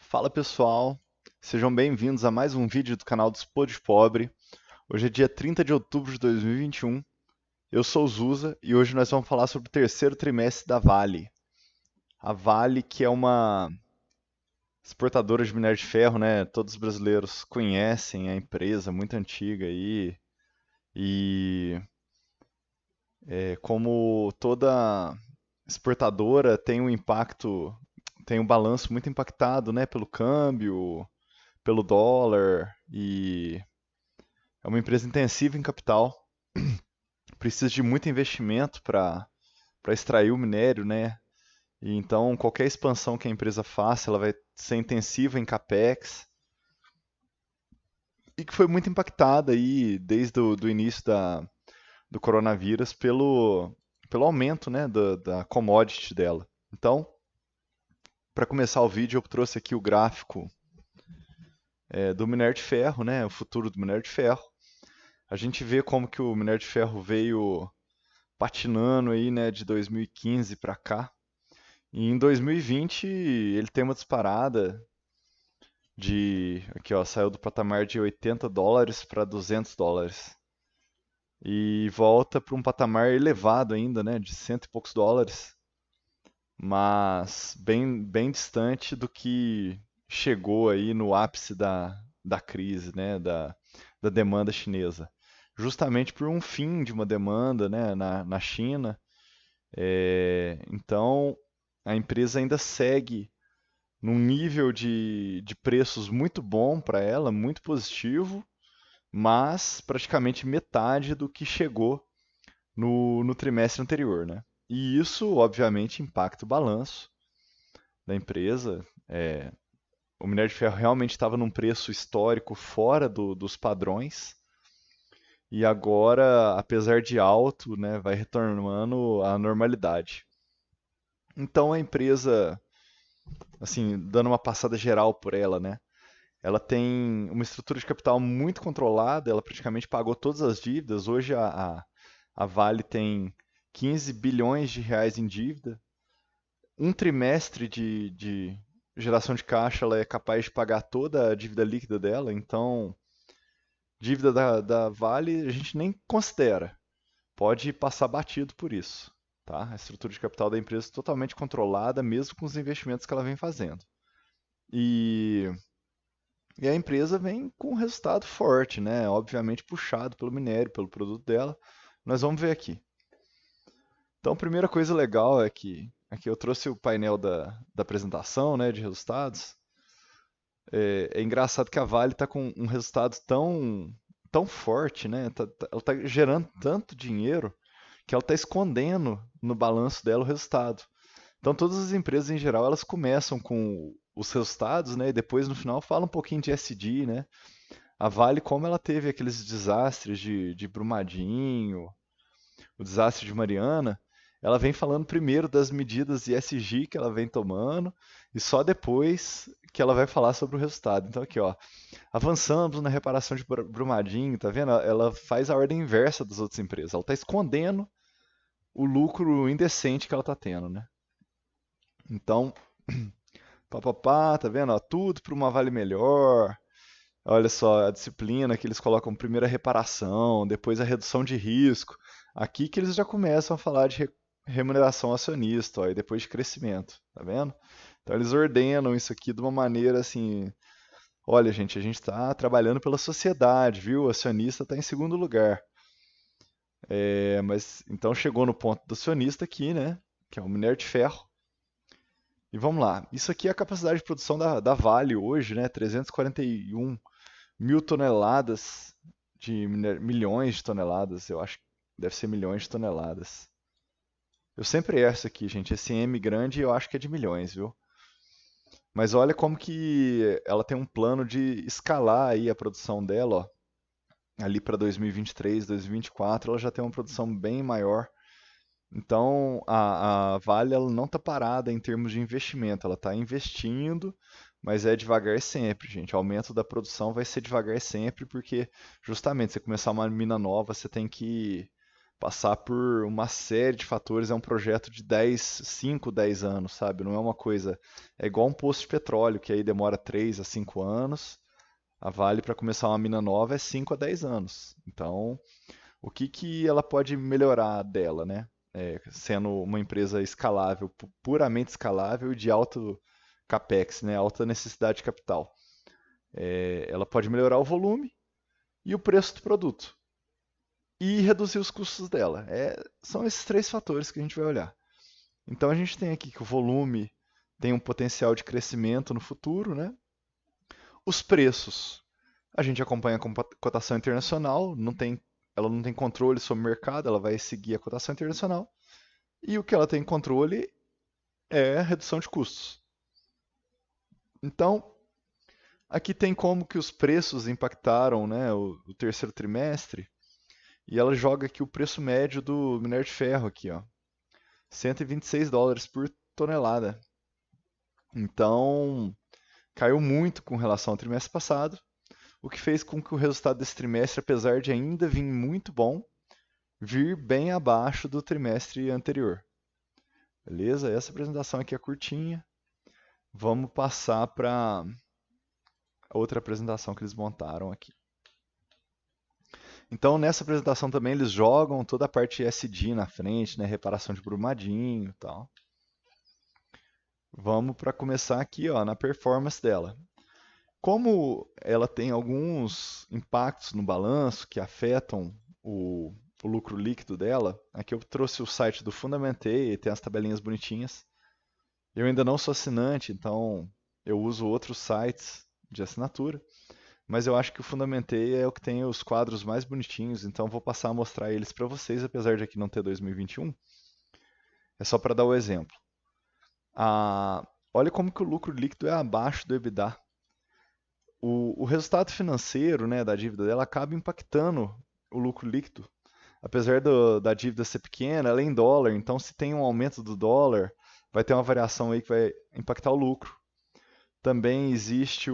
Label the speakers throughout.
Speaker 1: Fala pessoal, sejam bem-vindos a mais um vídeo do canal do Expo de Pobre. Hoje é dia 30 de outubro de 2021. Eu sou o Zusa e hoje nós vamos falar sobre o terceiro trimestre da Vale. A Vale, que é uma exportadora de minério de ferro, né? Todos os brasileiros conhecem a empresa, muito antiga aí. E como toda exportadora tem um impacto, tem um balanço muito impactado, né? Pelo câmbio, pelo dólar e é uma empresa intensiva em capital, precisa de muito investimento para extrair o minério, né? E então qualquer expansão que a empresa faça, ela vai ser intensiva em capex e que foi muito impactada aí desde o do início do coronavírus pelo aumento, né, da commodity dela. Então, para começar o vídeo, eu trouxe aqui o gráfico do minério de ferro, né, o futuro do minério de ferro. A gente vê como que o minério de ferro veio patinando aí, né, de 2015 para cá. E em 2020 ele tem uma disparada aqui ó, saiu do patamar de US$ 80 para US$ 200 e volta para um patamar elevado ainda, né, de cento e poucos dólares, mas bem distante do que chegou aí no ápice da crise, né, da demanda chinesa. Justamente por um fim de uma demanda, né, na China. Então, a empresa ainda segue num nível de preços muito bom para ela, muito positivo, mas praticamente metade do que chegou no trimestre anterior, né? E isso, obviamente, impacta o balanço da empresa. O minério de ferro realmente estava num preço histórico fora dos padrões, e agora, apesar de alto, né, vai retornando à normalidade. Então a empresa, assim, dando uma passada geral por ela, né? Ela tem uma estrutura de capital muito controlada, ela praticamente pagou todas as dívidas. Hoje a Vale tem 15 bilhões de reais em dívida. Um trimestre de geração de caixa, ela é capaz de pagar toda a dívida líquida dela. Então, dívida da Vale a gente nem considera. Pode passar batido por isso. Tá? A estrutura de capital da empresa é totalmente controlada, mesmo com os investimentos que ela vem fazendo. E E a empresa vem com um resultado forte, né? Obviamente puxado pelo minério, pelo produto dela. Nós vamos ver aqui. Então, a primeira coisa legal é que aqui eu trouxe o painel da apresentação, né, de resultados. É engraçado que a Vale está com um resultado tão forte, né? Ela está gerando tanto dinheiro que ela está escondendo no balanço dela o resultado. Então, todas as empresas em geral, elas começam com os resultados, né? E depois no final fala um pouquinho de SD, né? A Vale, como ela teve aqueles desastres de Brumadinho, o desastre de Mariana, ela vem falando primeiro das medidas ESG que ela vem tomando e só depois que ela vai falar sobre o resultado. Então aqui, ó, avançamos na reparação de Brumadinho, tá vendo? Ela faz a ordem inversa das outras empresas. Ela está escondendo o lucro indecente que ela está tendo, né? Então, papapá, tá vendo? Ó, tudo para uma Vale melhor. Olha só, a disciplina que eles colocam primeiro a reparação, depois a redução de risco. Aqui que eles já começam a falar de remuneração acionista, ó, e depois de crescimento, tá vendo? Então eles ordenam isso aqui de uma maneira assim, olha gente, a gente está trabalhando pela sociedade, viu? O acionista está em segundo lugar. Mas então chegou no ponto do acionista aqui, né? Que é o minério de ferro. E vamos lá. Isso aqui é a capacidade de produção da Vale hoje, né? 341 mil toneladas milhões de toneladas, eu acho que deve ser milhões de toneladas. Eu sempre erro isso aqui, gente. Esse M grande eu acho que é de milhões, viu? Mas olha como que ela tem um plano de escalar aí a produção dela, ó. Ali para 2023, 2024, ela já tem uma produção bem maior. Então, a Vale ela não está parada em termos de investimento, ela está investindo, mas é devagar sempre, gente. O aumento da produção vai ser devagar sempre, porque justamente você começar uma mina nova, você tem que passar por uma série de fatores, é um projeto de 10, 5, 10 anos, sabe? Não é uma coisa. É igual um poço de petróleo, que aí demora 3 a 5 anos. A Vale, para começar uma mina nova, é 5 a 10 anos. Então, o que que ela pode melhorar dela, né? Sendo uma empresa escalável, puramente escalável e de alto capex, né? Alta necessidade de capital. Ela pode melhorar o volume e o preço do produto e reduzir os custos dela. São esses três fatores que a gente vai olhar. Então a gente tem aqui que o volume tem um potencial de crescimento no futuro, né? Os preços, a gente acompanha a cotação internacional, ela não tem controle sobre o mercado, ela vai seguir a cotação internacional. E o que ela tem controle é a redução de custos. Então, aqui tem como que os preços impactaram, né, o terceiro trimestre. E ela joga aqui o preço médio do minério de ferro aqui, ó. US$ 126 por tonelada. Então, caiu muito com relação ao trimestre passado, o que fez com que o resultado desse trimestre, apesar de ainda vir muito bom, vir bem abaixo do trimestre anterior. Beleza? Essa apresentação aqui é curtinha. Vamos passar para outra apresentação que eles montaram aqui. Então, nessa apresentação também eles jogam toda a parte SD na frente, né? Reparação de brumadinho e tal. Vamos para começar aqui, ó, na performance dela. Como ela tem alguns impactos no balanço que afetam o lucro líquido dela, aqui eu trouxe o site do Fundamentei, tem as tabelinhas bonitinhas. Eu ainda não sou assinante, então eu uso outros sites de assinatura, mas eu acho que o Fundamentei é o que tem os quadros mais bonitinhos, então vou passar a mostrar eles para vocês, apesar de aqui não ter 2021. É só para dar o exemplo. Olha como que o lucro líquido é abaixo do EBITDA. O resultado financeiro, né, da dívida dela acaba impactando o lucro líquido. Apesar da dívida ser pequena, ela é em dólar, então se tem um aumento do dólar, vai ter uma variação aí que vai impactar o lucro. Também existe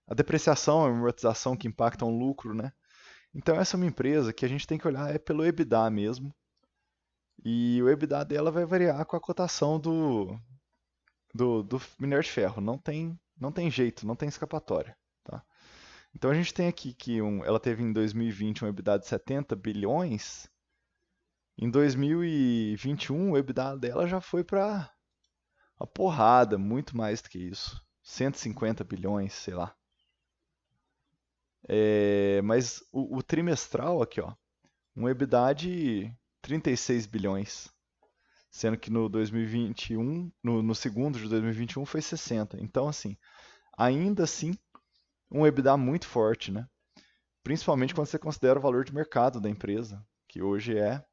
Speaker 1: a depreciação, a amortização que impactam o lucro, né? Então essa é uma empresa que a gente tem que olhar pelo EBITDA mesmo. E o EBITDA dela vai variar com a cotação do minério de ferro. Não tem jeito, não tem escapatória. Tá? Então a gente tem aqui que ela teve em 2020 um EBITDA de 70 bilhões. Em 2021 o EBITDA dela já foi para uma porrada, muito mais do que isso. 150 bilhões, sei lá. Mas o trimestral aqui, ó, um EBITDA de 36 bilhões. Sendo que no 2021, no segundo de 2021 foi 60. Então, assim, ainda assim, um EBITDA muito forte, né? Principalmente quando você considera o valor de mercado da empresa, que hoje é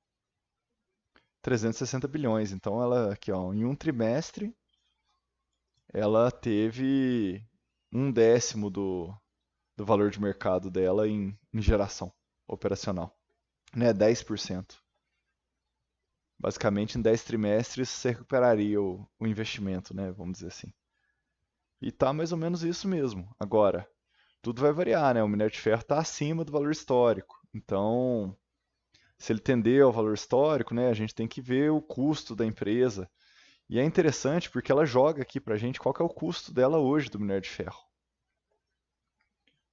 Speaker 1: 360 bilhões. Então, ela aqui, ó, em um trimestre, ela teve um décimo do valor de mercado dela em geração operacional, né? 10%. Basicamente, em 10 trimestres, você recuperaria o investimento, né? Vamos dizer assim. E tá mais ou menos isso mesmo. Agora, tudo vai variar, né? O minério de ferro está acima do valor histórico. Então, se ele tender ao valor histórico, né, a gente tem que ver o custo da empresa. E é interessante porque ela joga aqui pra gente qual que é o custo dela hoje do minério de ferro.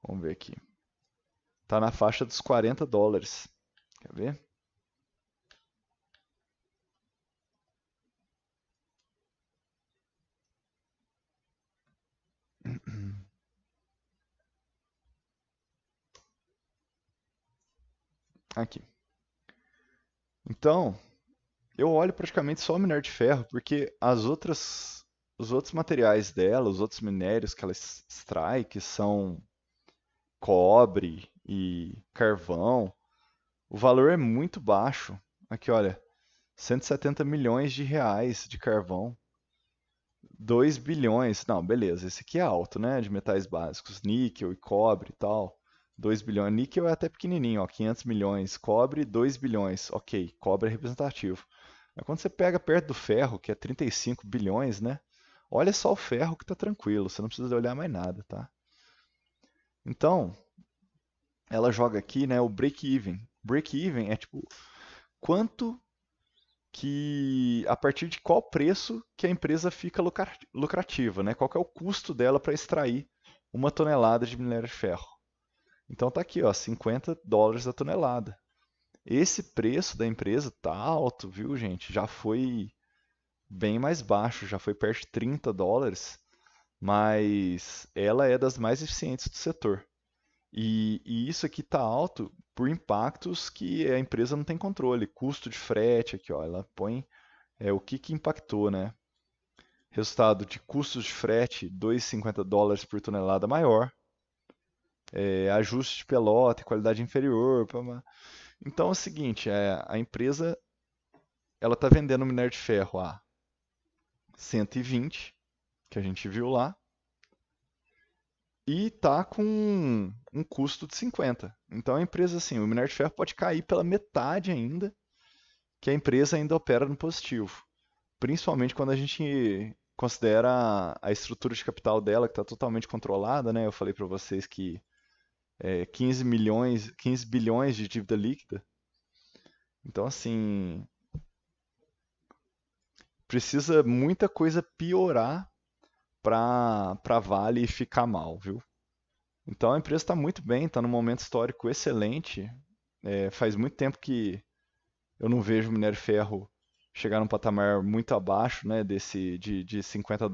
Speaker 1: Vamos ver aqui. Tá na faixa dos US$ 40. Quer ver? Aqui. Então, eu olho praticamente só o minério de ferro, porque os outros materiais dela, os outros minérios que ela extrai, que são cobre e carvão, o valor é muito baixo. Aqui, olha, 170 milhões de reais de carvão, 2 bilhões. Não, beleza, esse aqui é alto, né? De metais básicos, níquel e cobre e tal. 2 bilhões. Níquel é até pequenininho, ó, 500 milhões. Cobre, 2 bilhões. Ok, cobre é representativo. Mas quando você pega perto do ferro, que é 35 bilhões, né? Olha só o ferro que tá tranquilo, você não precisa olhar mais nada, tá? Então, ela joga aqui, né, o break-even. Break-even é tipo quanto que a partir de qual preço que a empresa fica lucrativa, né? Qual que é o custo dela para extrair uma tonelada de minério de ferro. Então tá aqui, ó, US$ 50 a tonelada. Esse preço da empresa tá alto, viu, gente? Já foi bem mais baixo, já foi perto de US$ 30, mas ela é das mais eficientes do setor. E isso aqui está alto por impactos que a empresa não tem controle. Custo de frete, aqui, ó, ela põe o que impactou, né? Resultado de custos de frete, US$ 2,50 por tonelada maior. Ajuste de pelota, qualidade inferior. Então é o seguinte, a empresa ela está vendendo minério de ferro a 120, que a gente viu lá, e tá com um custo de 50. Então a empresa, assim, o minério de ferro pode cair pela metade ainda, que a empresa ainda opera no positivo. Principalmente quando a gente considera a estrutura de capital dela, que está totalmente controlada, né? Eu falei para vocês que 15 milhões, 15 bilhões de dívida líquida. Então, assim, precisa muita coisa piorar para Vale ficar mal, viu? Então a empresa está muito bem, está num momento histórico excelente. Faz muito tempo que eu não vejo o minério de ferro chegar num patamar muito abaixo, né, de US$ 50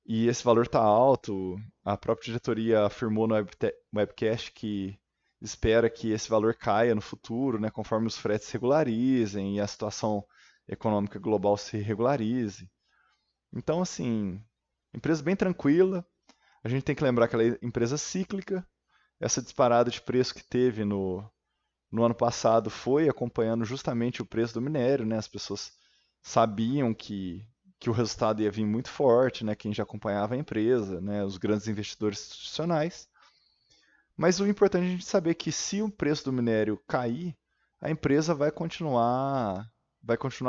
Speaker 1: e esse valor está alto. A própria diretoria afirmou no webcast que espera que esse valor caia no futuro, né, conforme os fretes se regularizem e a situação econômica global se regularize. Então, assim, empresa bem tranquila. A gente tem que lembrar que ela é empresa cíclica. Essa disparada de preço que teve no ano passado foi acompanhando justamente o preço do minério, né? As pessoas sabiam que o resultado ia vir muito forte, né? Quem já acompanhava a empresa, né? Os grandes investidores institucionais. Mas o importante é a gente saber que se o preço do minério cair, a empresa vai continuar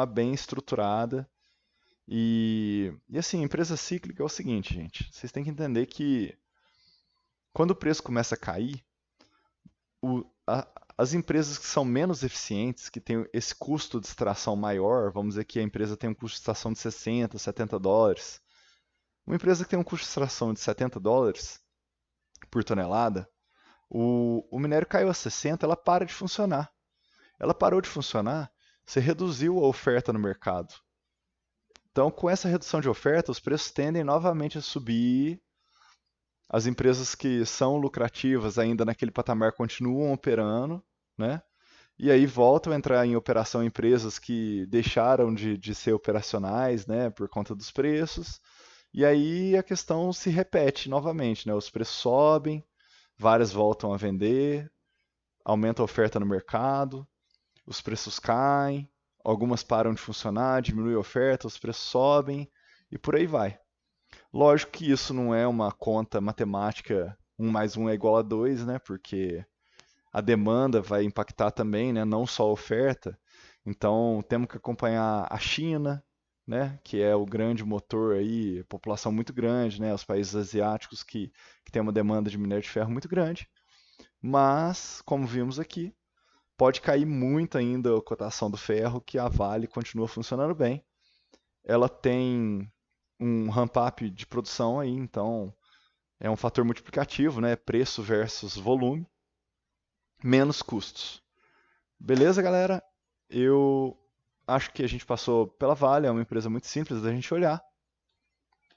Speaker 1: bem estruturada. E assim, empresa cíclica é o seguinte, gente. Vocês têm que entender que quando o preço começa a cair, o- a- as empresas que são menos eficientes, que têm esse custo de extração maior, vamos dizer que a empresa tem um custo de extração de US$ 60, US$ 70. Uma empresa que tem um custo de extração de US$ 70 por tonelada, o minério caiu a 60, ela para de funcionar. Ela parou de funcionar, você reduziu a oferta no mercado. Então, com essa redução de oferta, os preços tendem novamente a subir. As empresas que são lucrativas ainda naquele patamar continuam operando, né? E aí voltam a entrar em operação empresas que deixaram de ser operacionais, né, por conta dos preços. E aí a questão se repete novamente, né? Os preços sobem, várias voltam a vender, aumenta a oferta no mercado, os preços caem, algumas param de funcionar, diminui a oferta, os preços sobem e por aí vai. Lógico que isso não é uma conta matemática, um mais um é igual a 2, né? Porque a demanda vai impactar também, né? Não só a oferta. Então temos que acompanhar a China, né? Que é o grande motor aí, população muito grande, né? Os países asiáticos que têm uma demanda de minério de ferro muito grande. Mas, como vimos aqui, pode cair muito ainda a cotação do ferro, que a Vale continua funcionando bem. Ela tem um ramp-up de produção aí, então é um fator multiplicativo, né? Preço versus volume, menos custos. Beleza, galera? Eu acho que a gente passou pela Vale, é uma empresa muito simples da gente olhar.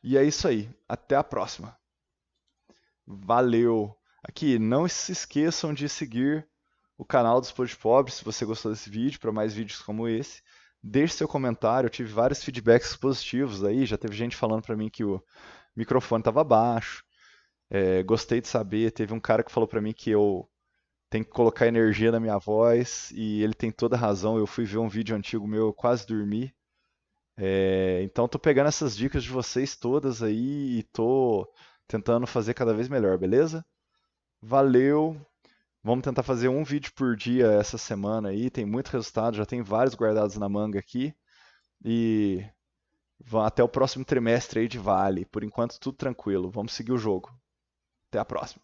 Speaker 1: E é isso aí. Até a próxima. Valeu! Aqui, não se esqueçam de seguir o canal dos Pod Pobres se você gostou desse vídeo, para mais vídeos como esse. Deixe seu comentário, eu tive vários feedbacks positivos aí, já teve gente falando para mim que o microfone estava baixo. Gostei de saber, teve um cara que falou para mim que eu tenho que colocar energia na minha voz e ele tem toda a razão. Eu fui ver um vídeo antigo meu, eu quase dormi. Então tô pegando essas dicas de vocês todas aí e tô tentando fazer cada vez melhor, beleza? Valeu! Vamos tentar fazer um vídeo por dia essa semana aí. Tem muito resultado, já tem vários guardados na manga aqui. E até o próximo trimestre aí de Vale. Por enquanto, tudo tranquilo. Vamos seguir o jogo. Até a próxima.